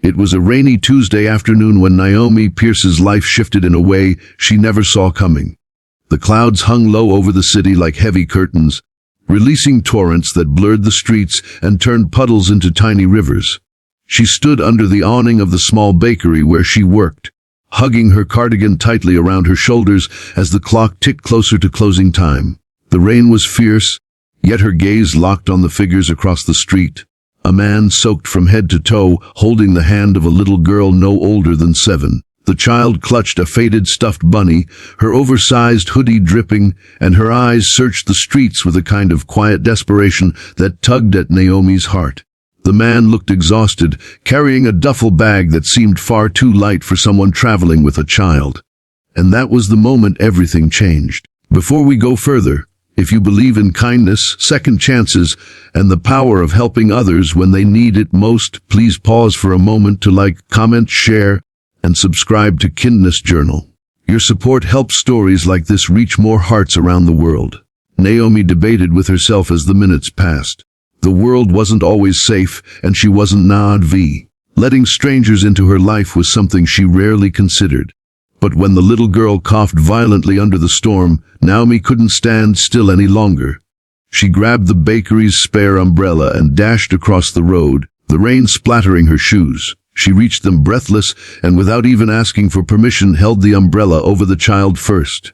It was a rainy Tuesday afternoon when Naomi Pierce's life shifted in a way she never saw coming. The clouds hung low over the city like heavy curtains, releasing torrents that blurred the streets and turned puddles into tiny rivers. She stood under the awning of the small bakery where she worked, hugging her cardigan tightly around her shoulders as the clock ticked closer to closing time. The rain was fierce, yet her gaze locked on the figures across the street. A man soaked from head to toe, holding the hand of a little girl no older than 7. The child clutched a faded stuffed bunny, her oversized hoodie dripping, and her eyes searched the streets with a kind of quiet desperation that tugged at Naomi's heart. The man looked exhausted, carrying a duffel bag that seemed far too light for someone traveling with a child. And that was the moment everything changed. Before we go further, if you believe in kindness, second chances, and the power of helping others when they need it most, please pause for a moment to like, comment, share, and subscribe to Kindness Journal. Your support helps stories like this reach more hearts around the world. Naomi debated with herself as the minutes passed. The world wasn't always safe, and she wasn't naive. Letting strangers into her life was something she rarely considered. But when the little girl coughed violently under the storm, Naomi couldn't stand still any longer. She grabbed the bakery's spare umbrella and dashed across the road, the rain splattering her shoes. She reached them breathless and without even asking for permission held the umbrella over the child first.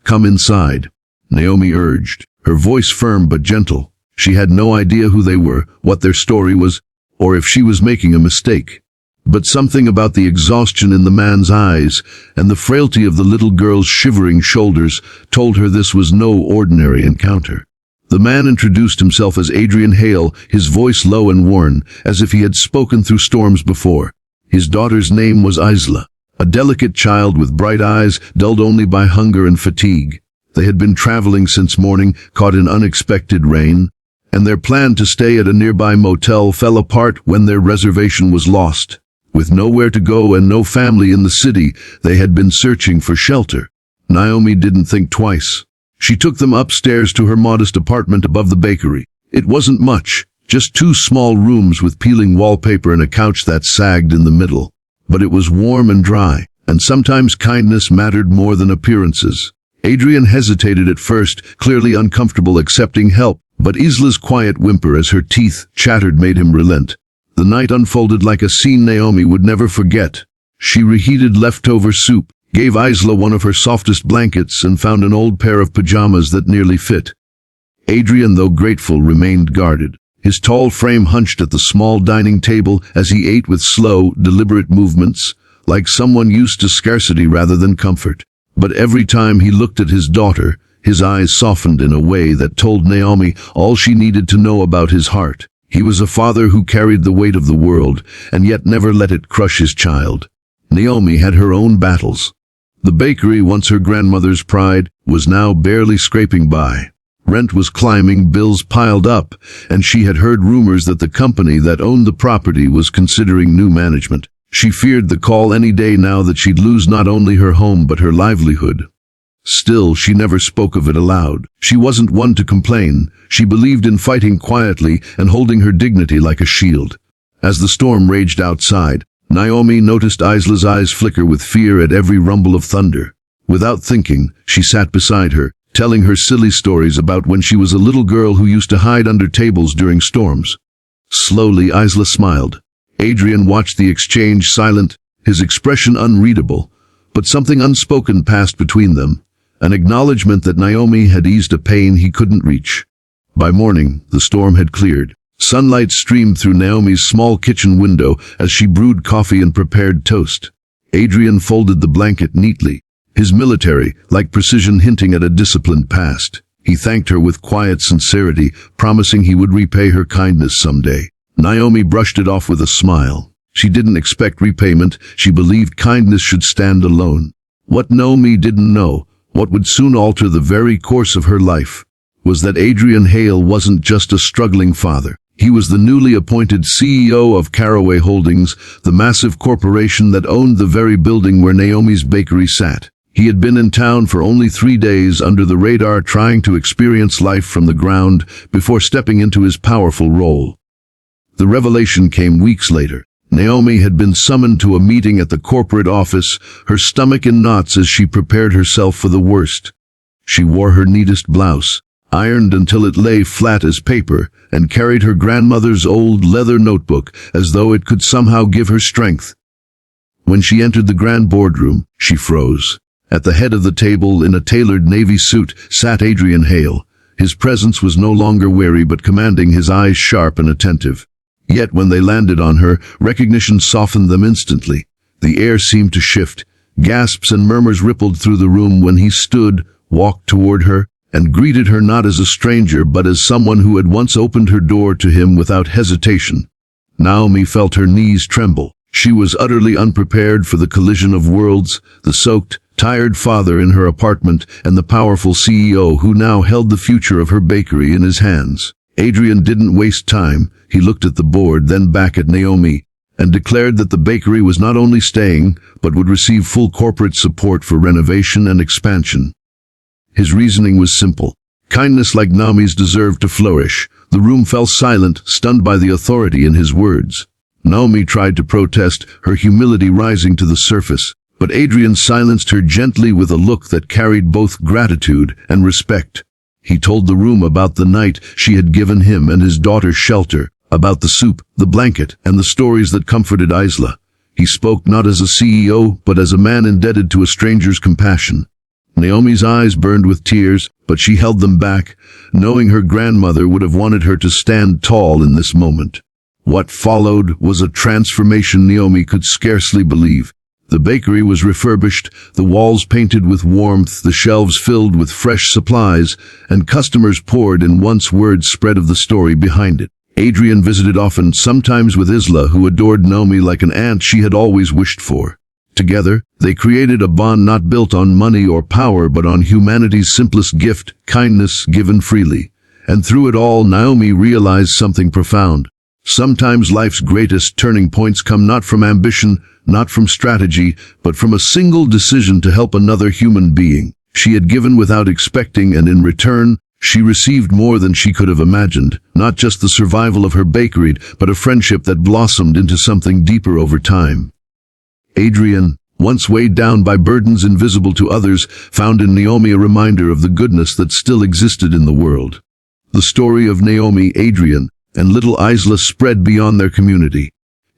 "Come inside," Naomi urged, her voice firm but gentle. She had no idea who they were, what their story was, or if she was making a mistake. But something about the exhaustion in the man's eyes and the frailty of the little girl's shivering shoulders told her this was no ordinary encounter. The man introduced himself as Adrian Hale, his voice low and worn, as if he had spoken through storms before. His daughter's name was Isla, a delicate child with bright eyes, dulled only by hunger and fatigue. They had been traveling since morning, caught in unexpected rain, and their plan to stay at a nearby motel fell apart when their reservation was lost. With nowhere to go and no family in the city, they had been searching for shelter. Naomi didn't think twice. She took them upstairs to her modest apartment above the bakery. It wasn't much, just 2 small rooms with peeling wallpaper and a couch that sagged in the middle. But it was warm and dry, and sometimes kindness mattered more than appearances. Adrian hesitated at first, clearly uncomfortable accepting help, but Isla's quiet whimper as her teeth chattered made him relent. The night unfolded like a scene Naomi would never forget. She reheated leftover soup, gave Isla one of her softest blankets, and found an old pair of pajamas that nearly fit. Adrian, though grateful, remained guarded. His tall frame hunched at the small dining table as he ate with slow, deliberate movements, like someone used to scarcity rather than comfort. But every time he looked at his daughter, his eyes softened in a way that told Naomi all she needed to know about his heart. He was a father who carried the weight of the world, and yet never let it crush his child. Naomi had her own battles. The bakery, once her grandmother's pride, was now barely scraping by. Rent was climbing, bills piled up, and she had heard rumors that the company that owned the property was considering new management. She feared the call any day now that she'd lose not only her home but her livelihood. Still, she never spoke of it aloud. She wasn't one to complain. She believed in fighting quietly and holding her dignity like a shield. As the storm raged outside, Naomi noticed Isla's eyes flicker with fear at every rumble of thunder. Without thinking, she sat beside her, telling her silly stories about when she was a little girl who used to hide under tables during storms. Slowly, Isla smiled. Adrian watched the exchange, silent, his expression unreadable, but something unspoken passed between them. An acknowledgement that Naomi had eased a pain he couldn't reach. By morning, the storm had cleared. Sunlight streamed through Naomi's small kitchen window as she brewed coffee and prepared toast. Adrian folded the blanket neatly, his military-like precision hinting at a disciplined past. He thanked her with quiet sincerity, promising he would repay her kindness someday. Naomi brushed it off with a smile. She didn't expect repayment. She believed kindness should stand alone. What Naomi didn't know, what would soon alter the very course of her life, was that Adrian Hale wasn't just a struggling father. He was the newly appointed CEO of Caraway Holdings, the massive corporation that owned the very building where Naomi's bakery sat. He had been in town for only 3 days under the radar, trying to experience life from the ground before stepping into his powerful role. The revelation came weeks later. Naomi had been summoned to a meeting at the corporate office, her stomach in knots as she prepared herself for the worst. She wore her neatest blouse, ironed until it lay flat as paper, and carried her grandmother's old leather notebook as though it could somehow give her strength. When she entered the grand boardroom, she froze. At the head of the table, in a tailored navy suit, sat Adrian Hale. His presence was no longer wary but commanding, his eyes sharp and attentive. Yet when they landed on her, recognition softened them instantly. The air seemed to shift. Gasps and murmurs rippled through the room when he stood, walked toward her, and greeted her not as a stranger but as someone who had once opened her door to him without hesitation. Naomi felt her knees tremble. She was utterly unprepared for the collision of worlds, the soaked, tired father in her apartment and the powerful CEO who now held the future of her bakery in his hands. Adrian didn't waste time. He looked at the board, then back at Naomi, and declared that the bakery was not only staying, but would receive full corporate support for renovation and expansion. His reasoning was simple. Kindness like Naomi's deserved to flourish. The room fell silent, stunned by the authority in his words. Naomi tried to protest, her humility rising to the surface, but Adrian silenced her gently with a look that carried both gratitude and respect. He told the room about the night she had given him and his daughter shelter, about the soup, the blanket, and the stories that comforted Isla. He spoke not as a CEO, but as a man indebted to a stranger's compassion. Naomi's eyes burned with tears, but she held them back, knowing her grandmother would have wanted her to stand tall in this moment. What followed was a transformation Naomi could scarcely believe. The bakery was refurbished, the walls painted with warmth, the shelves filled with fresh supplies, and customers poured in once words spread of the story behind it. Adrian visited often, sometimes with Isla, who adored Naomi like an aunt she had always wished for. Together, they created a bond not built on money or power but on humanity's simplest gift, kindness given freely. And through it all, Naomi realized something profound. Sometimes life's greatest turning points come not from ambition, not from strategy, but from a single decision to help another human being. She had given without expecting, and in return, she received more than she could have imagined. Not just the survival of her bakery, but a friendship that blossomed into something deeper over time. Adrian, once weighed down by burdens invisible to others, found in Naomi a reminder of the goodness that still existed in the world. The story of Naomi, Adrian, and little Isla spread beyond their community.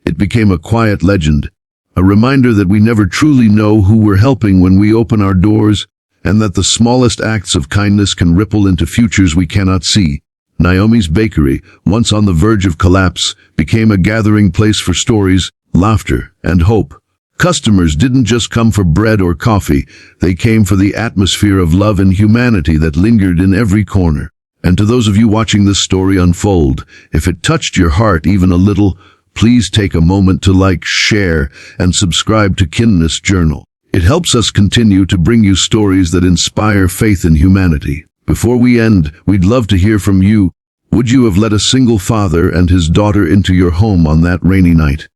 It became a quiet legend, a reminder that we never truly know who we're helping when we open our doors, and that the smallest acts of kindness can ripple into futures we cannot see. Naomi's bakery, once on the verge of collapse, became a gathering place for stories, laughter, and hope. Customers didn't just come for bread or coffee, they came for the atmosphere of love and humanity that lingered in every corner. And to those of you watching this story unfold, if it touched your heart even a little, please take a moment to like, share, and subscribe to Kindness Journal. It helps us continue to bring you stories that inspire faith in humanity. Before we end, we'd love to hear from you. Would you have let a single father and his daughter into your home on that rainy night?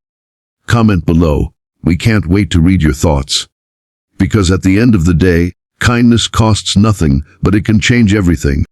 Comment below. We can't wait to read your thoughts. Because at the end of the day, kindness costs nothing, but it can change everything.